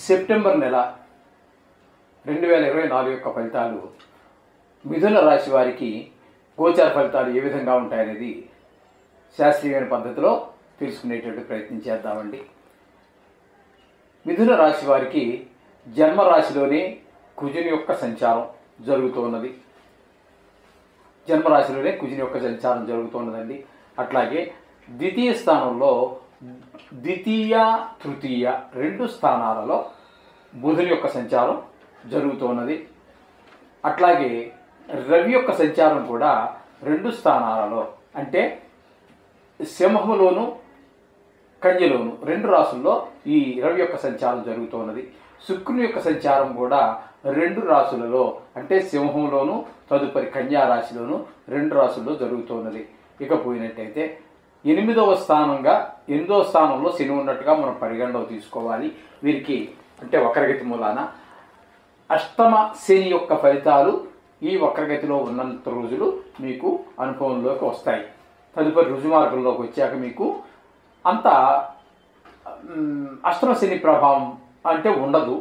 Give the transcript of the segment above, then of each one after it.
September నెల 2024 యొక్క ఫలితాలు మిథున రాశి వారికి గోచార ఫలితాలు ఏ విధంగా ఉంటాయనేది శాస్త్రీయమైన పద్ధతిలో తెలుసుకునేటువంటి ప్రయత్నం చేద్దామండి. మిథున రాశి వారికి జన్మరాశిలోనే కుజుని యొక్క సంచారం జరుగుతున్నది. జన్మరాశిలోనే కుజుని యొక్క సంచారం జరుగుతున్నదండి. అట్లాగే ద్వితీయ స్థానంలో ద్వితీయ తృతీయ రెండు స్థానాలలో బుధుని యొక్క సంచారం జరుగుతున్నది. అట్లాగే రవి యొక్క సంచారం కూడా రెండు స్థానాలలో అంటే సింహములోను కన్యలోను రెండు రాసుల్లో ఈ రవి యొక్క సంచారం జరుగుతున్నది. శుక్రుని యొక్క సంచారం కూడా రెండు రాశులలో అంటే సింహంలోను తదుపరి కన్యా రాశిలోను రెండు రాశుల్లో జరుగుతున్నది. ఇక పోయినట్టయితే ఎనిమిదవ స్థానంలో శని ఉన్నట్టుగా మనం పరిగణలోకి తీసుకోవాలి. వీరికి అంటే వక్రగతి మూలాన అష్టమ శని యొక్క ఫలితాలు ఈ వక్రగతిలో ఉన్నంత రోజులు మీకు అనుభవంలోకి వస్తాయి. తదుపరి రుజుమార్గంలోకి వచ్చాక మీకు అంత అష్టమ శని ప్రభావం అంటే ఉండదు.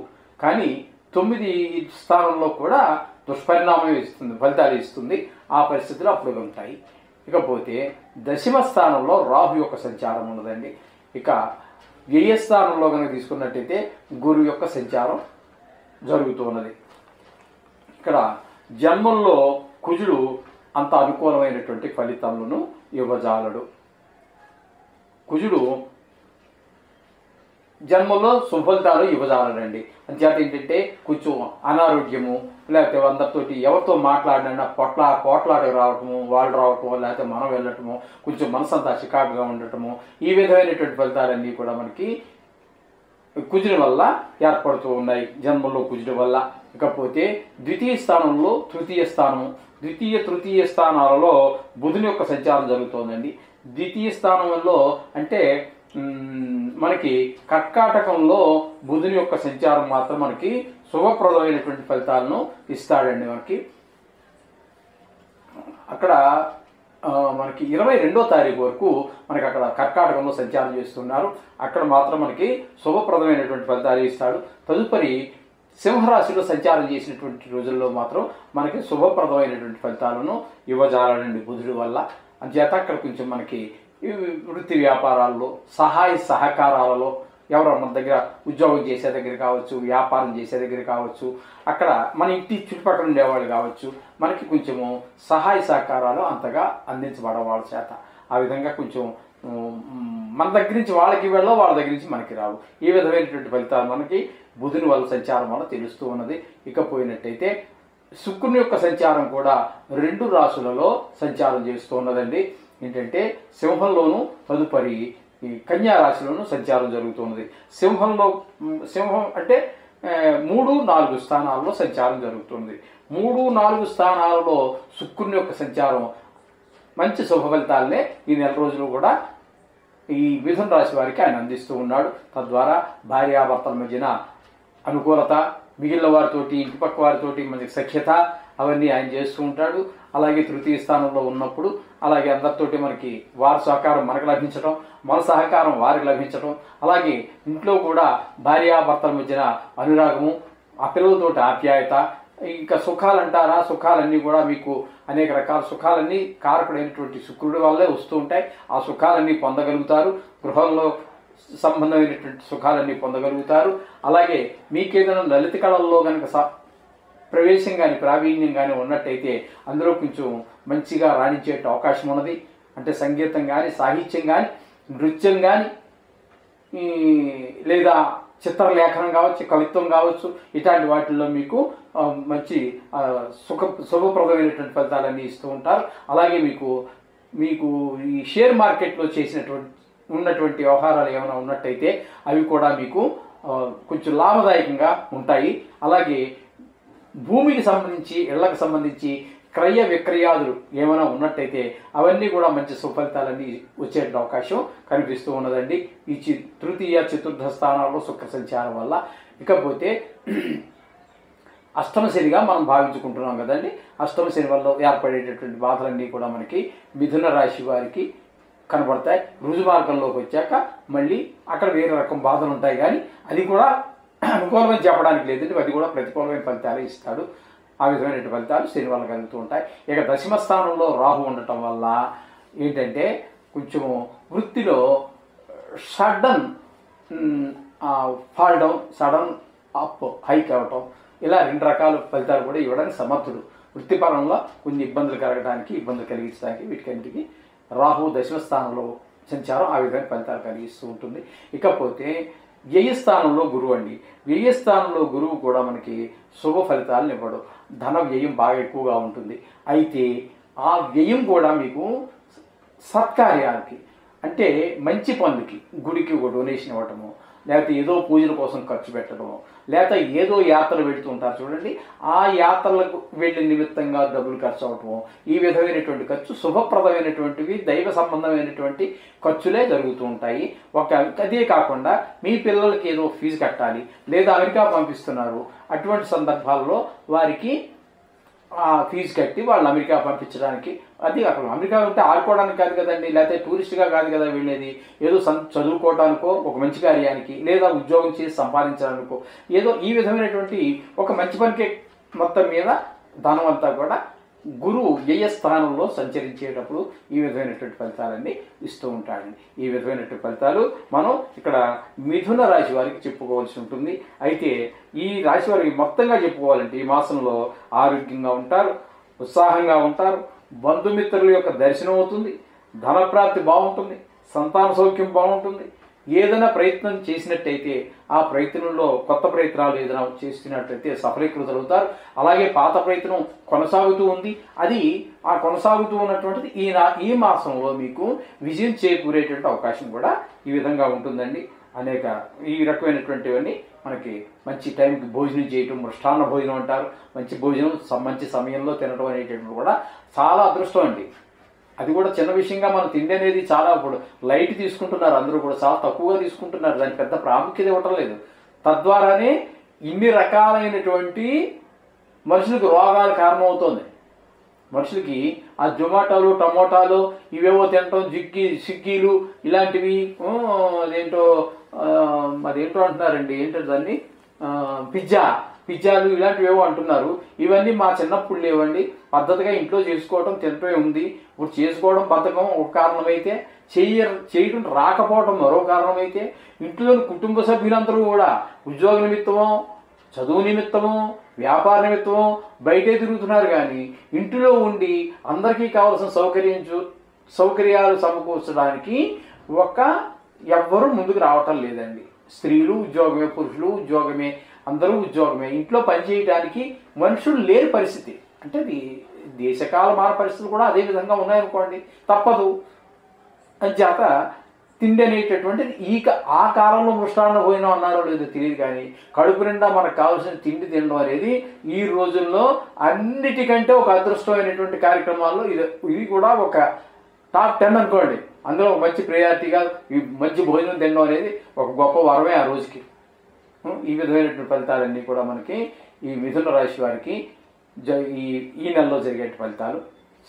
కానీ 9 స్థానంలో కూడా దుష్పరిణామం ఇస్తుంది, ఫలితాలు ఇస్తుంది. ఆ పరిస్థితులు అప్పుడు ఉంటాయి. ఇకపోతే దశమ స్థానంలో రాహు యొక్క సంచారం ఉన్నదండి. ఇక వ్యయస్థానంలో కనుక తీసుకున్నట్టయితే గురువు యొక్క సంచారం జరుగుతూ ఉన్నది. ఇక్కడ జన్మంలో కుజుడు అంత అనుకూలమైనటువంటి ఫలితాలను ఇవ్వజాలడు. కుజుడు జన్మలో శుభఫలితాలు ఇవ్వజాలడండి. అంచేత ఏంటంటే కొంచెం అనారోగ్యము, లేకపోతే అందరితోటి ఎవరితో మాట్లాడినా పోట్లాడకు రావటము, వాళ్ళు రావటము, లేకపోతే మనం వెళ్ళటము, కొంచెం మనసు అంతా చికాకుగా ఉండటము, ఈ విధమైనటువంటి ఫలితాలన్నీ కూడా మనకి కుజుడి వల్ల ఏర్పడుతూ ఉన్నాయి జన్మలో కుజుడి వల్ల. ఇకపోతే ద్వితీయ స్థానంలో ద్వితీయ తృతీయ స్థానాలలో బుధుని యొక్క సంచారం జరుగుతోందండి. ద్వితీయ స్థానంలో అంటే మనకి కర్కాటకంలో బుధుని యొక్క సంచారం మాత్రం మనకి శుభప్రదమైనటువంటి ఫలితాలను ఇస్తాడండి. అక్కడ మనకి 22వ తారీఖు వరకు మనకి అక్కడ కర్కాటకంలో సంచారం చేస్తున్నారు. అక్కడ మాత్రం మనకి శుభప్రదమైనటువంటి ఫలితాలు ఇస్తాడు. తదుపరి సింహరాశిలో సంచారం చేసినటువంటి రోజుల్లో మాత్రం మనకి శుభప్రదమైనటువంటి ఫలితాలను ఇవ్వజాలండి బుధుడి వల్ల. అంచేత అక్కడ కొంచెం మనకి వృత్తి వ్యాపారాల్లో సహాయ సహకారాలలో ఎవరో మన దగ్గర ఉద్యోగం చేసే దగ్గర కావచ్చు, వ్యాపారం చేసే దగ్గర కావచ్చు, అక్కడ మన ఇంటి చుట్టుపక్కల ఉండేవాళ్ళు కావచ్చు, మనకి కొంచెము సహాయ సహకారాలు అంతగా అందించబడడం వాళ్ళ చేత. ఆ విధంగా కొంచెం మన దగ్గర నుంచి వాళ్ళకి వెళ్ళవు, వాళ్ళ దగ్గర నుంచి మనకి రావు. ఈ విధమైనటువంటి ఫలితాలు మనకి బుధుని వల్ల సంచారం వల్ల తెలుస్తూ ఉన్నది. ఇకపోయినట్టయితే శుక్రుని యొక్క సంచారం కూడా రెండు రాశులలో సంచారం చేస్తూ ఉన్నదండి. ఏంటంటే సింహంలోను తదుపరి ఈ కన్యా రాశిలోనూ సంచారం జరుగుతున్నది. సింహం అంటే 3, 4 స్థానాల్లో సంచారం జరుగుతుంది. 3, 4 స్థానాలలో శుక్రుని యొక్క సంచారం మంచి శుభ ఫలితాలనే ఈ నెల రోజులు కూడా ఈ మిథున రాశి వారికి ఆయన అందిస్తూ ఉన్నాడు. తద్వారా భార్యాభర్తల మధ్యన అనుకూలత, మిగిలిన వారితోటి ఇంటి పక్క వారితోటి మనకి సఖ్యత అవన్నీ ఆయన చేస్తూ ఉంటాడు. అలాగే తృతీయ స్థానంలో ఉన్నప్పుడు అలాగే అందరితోటి మనకి వారి సహకారం మనకు లభించడం, మన సహకారం వారికి లభించడం, అలాగే ఇంట్లో కూడా భార్యాభర్తల మధ్యన అనురాగము, ఆ పిల్లలతోటి ఆప్యాయత, ఇంకా సుఖాలు అంటారా, సుఖాలన్నీ కూడా మీకు అనేక రకాల సుఖాలన్నీ కారకుడైనటువంటి శుక్రుడి వల్లే వస్తూ ఉంటాయి. ఆ సుఖాలన్నీ పొందగలుగుతారు. గృహంలో సంబంధమైనటువంటి సుఖాలన్నీ పొందగలుగుతారు. అలాగే మీకేదైనా లలిత కళల్లో కనుక ప్రవేశం కానీ ప్రావీణ్యం కానీ ఉన్నట్టయితే అందులో కొంచెం మంచిగా రాణించే అవకాశం ఉన్నది. అంటే సంగీతం కానీ, సాహిత్యం కానీ, నృత్యం కానీ, లేదా చిత్రలేఖనం కావచ్చు, కవిత్వం కావచ్చు, ఇట్లాంటి వాటిల్లో మీకు మంచి శుభప్రదమైనటువంటి ఫలితాలన్నీ ఇస్తూ ఉంటారు. అలాగే మీకు ఈ షేర్ మార్కెట్లో ఉన్నటువంటి వ్యవహారాలు ఏమైనా ఉన్నట్టయితే అవి కూడా మీకు కొంచెం లాభదాయకంగా ఉంటాయి. అలాగే భూమికి సంబంధించి, ఇళ్లకు సంబంధించి క్రయ విక్రయాదులు ఏమైనా ఉన్నట్టయితే అవన్నీ కూడా మంచి సుఫలితాలన్నీ వచ్చే అవకాశం కనిపిస్తూ ఉన్నదండి ఈ తృతీయ చతుర్థ స్థానాల్లో శుక్ర సంచారం వల్ల. ఇకపోతే అష్టమ శనిగా మనం భావించుకుంటున్నాం కదండి. అష్టమ శని వల్ల ఏర్పడేటటువంటి బాధలన్నీ కూడా మనకి మిథున రాశి వారికి కనబడతాయి. రుజు మార్గంలోకి వచ్చాక మళ్ళీ అక్కడ వేరే రకం బాధలు ఉంటాయి. కానీ అది కూడా అనుకూలమని చెప్పడానికి లేదంటే అది కూడా ప్రతికూలమైన ఫలితాలు ఇస్తాడు. ఆ విధమైన ఫలితాలు శని వల్ల కలుగుతూ ఉంటాయి. ఇక దశమ స్థానంలో రాహు ఉండటం వల్ల ఏంటంటే కొంచెము వృత్తిలో sudden fall down, sudden up, hike అవ్వటం, ఇలా 2 రకాల ఫలితాలు కూడా ఇవ్వడానికి సమర్థుడు. వృత్తిపరంలో కొన్ని ఇబ్బందులు కలిగించడానికి వీటికన్నిటికీ రాహు దశమ స్థానంలో సంచారం ఆ విధమైన ఫలితాలు కలిగిస్తూ ఉంటుంది. ఇకపోతే వ్యయస్థానంలో గురువు అండి. వ్యయస్థానంలో గురువు కూడా మనకి శుభ ఫలితాలను ఇవ్వడు. ధన వ్యయం బాగా ఎక్కువగా ఉంటుంది. అయితే ఆ వ్యయం కూడా మీకు సత్కార్యాలకి, అంటే మంచి పనులకి, గుడికి ఒక డొనేషన్ ఇవ్వటము, లేకపోతే ఏదో పూజల కోసం ఖర్చు పెట్టడము, లేకపోతే ఏదో యాత్రలు వెళుతూ ఉంటారు చూడండి, ఆ యాత్రలకు వెళ్ళే నిమిత్తంగా డబ్బులు ఖర్చు అవటము, ఈ విధమైనటువంటి ఖర్చు శుభప్రదమైనటువంటివి, దైవ సంబంధమైనటువంటి ఖర్చులే జరుగుతూ ఉంటాయి. అదే కాకుండా మీ పిల్లలకి ఏదో ఫీజు కట్టాలి, లేదా అమెరికా పంపిస్తున్నారు, అటువంటి సందర్భాల్లో వారికి ఆ ఫీజు కట్టి వాళ్ళు అమెరికా పంపించడానికి, అది అక్కడ అమెరికా ఉంటే ఆడుకోవడానికి కాదు కదండి, లేకపోతే టూరిస్ట్గా కాదు కదా వెళ్ళేది, ఏదో చదువుకోవడానికో, ఒక మంచి కార్యానికి, లేదా ఉద్యోగం చేసి సంపాదించడానికో, ఏదో ఈ విధమైనటువంటి ఒక మంచి పనికి మొత్తం మీద ధనం అంతా కూడా గురువు వ్యయస్థానంలో సంచరించేటప్పుడు ఈ విధమైనటువంటి ఫలితాలన్నీ ఇస్తూ ఉంటాడండి. ఈ విధమైనటువంటి ఫలితాలు మనం ఇక్కడ మిథున రాశి వారికి చెప్పుకోవాల్సి ఉంటుంది. అయితే ఈ రాశి వారికి మొత్తంగా చెప్పుకోవాలంటే ఈ మాసంలో ఆరోగ్యంగా ఉంటారు, ఉత్సాహంగా ఉంటారు, బంధుమిత్రుల యొక్క దర్శనం అవుతుంది, ధనప్రాప్తి బాగుంటుంది, సంతాన సౌఖ్యం బాగుంటుంది. ఏదైనా ప్రయత్నం చేసినట్టయితే ఆ ప్రయత్నంలో కొత్త ప్రయత్నాలు ఏదైనా చేస్తున్నట్లయితే సఫలీకృతులవుతారు. అలాగే పాత ప్రయత్నం కొనసాగుతూ ఉంది, అది ఆ కొనసాగుతూ ఉన్నటువంటిది ఈ మాసంలో మీకు విజయం చేకూరేటువంటి అవకాశం కూడా ఈ విధంగా ఉంటుందండి. అనేక ఈ రకమైనటువంటివన్నీ మనకి మంచి టైంకి భోజనం చేయటం, మృష్టాన్న భోజనం అంటారు, మంచి భోజనం మంచి సమయంలో తినడం అనేటువంటిది కూడా చాలా అదృష్టం అండి. అది కూడా చిన్న విషయంగా మనం తిండి అనేది చాలా ఇప్పుడు లైట్ తీసుకుంటున్నారు, అందరూ కూడా చాలా తక్కువగా తీసుకుంటున్నారు, దానికి పెద్ద ప్రాముఖ్యత ఇవ్వటం లేదు. తద్వారానే ఇన్ని రకాలైనటువంటి మనుషులకు రోగాలు కారణమవుతుంది. మనుషులకి ఆ జొమాటోలు, టమోటాలు ఇవేవో తినటం, స్విగ్గీలు ఇలాంటివి, అదేంటో అంటున్నారండి, ఏంటో దాన్ని పిజ్జాలు ఇలాంటివి ఏవో అంటున్నారు. ఇవన్నీ మా చిన్నప్పుడు లేవండి. పద్ధతిగా ఇంట్లో చేసుకోవడం తినటమే ఉంది. ఇప్పుడు చేసుకోవడం బద్ధకం ఒక కారణమైతే, చేయడం రాకపోవడం మరో కారణమైతే, ఇంట్లోని కుటుంబ సభ్యులందరూ కూడా ఉద్యోగ నిమిత్తమో, చదువు నిమిత్తమో, వ్యాపార నిమిత్తమో బయటే తిరుగుతున్నారు. కానీ ఇంటిలో ఉండి అందరికీ కావాల్సిన సౌకర్యాలు సమకూర్చడానికి ఎవ్వరూ ముందుకు రావటం లేదండి. స్త్రీలు ఉద్యోగమే, పురుషులు ఉద్యోగమే, అందరూ ఉద్యోగమే. ఇంట్లో పనిచేయడానికి మనుషులు లేని పరిస్థితి. అంటే అది దేశకాల మాన పరిస్థితులు కూడా అదే విధంగా ఉన్నాయనుకోండి, తప్పదు. అంచేత తిండి అనేటటువంటిది ఆ కాలంలో మృష్టాన్న భోజనం అన్నారో లేదో తెలియదు, కానీ కడుపు నిండా మనకు కావాల్సిన తిండి తినడం అనేది ఈ రోజుల్లో అన్నిటికంటే ఒక అదృష్టమైనటువంటి కార్యక్రమాల్లో ఇది కూడా ఒక టాప్ 10 అనుకోండి. అందులో మంచి ప్రయారిటీగా ఈ మంచి భోజనం తినడం అనేది ఒక గొప్ప వరమే ఆ రోజుకి. ఈ విధమైనటువంటి ఫలితాలన్నీ కూడా మనకి ఈ మిథున రాశి వారికి ఈ నెలలో జరిగే ఫలితాలు.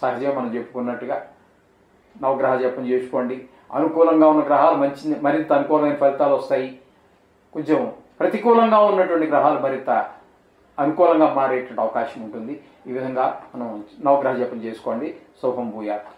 సహజంగా మనం చెప్పుకున్నట్టుగా నవగ్రహ జపం చేసుకోండి. అనుకూలంగా ఉన్న గ్రహాలు మరింత అనుకూలమైన ఫలితాలు వస్తాయి. కొంచెం ప్రతికూలంగా ఉన్నటువంటి గ్రహాలు మరింత అనుకూలంగా మారేటువంటి అవకాశం ఉంటుంది. ఈ విధంగా మనం నవగ్రహ జపం చేసుకోండి. శుభం భూయాత్.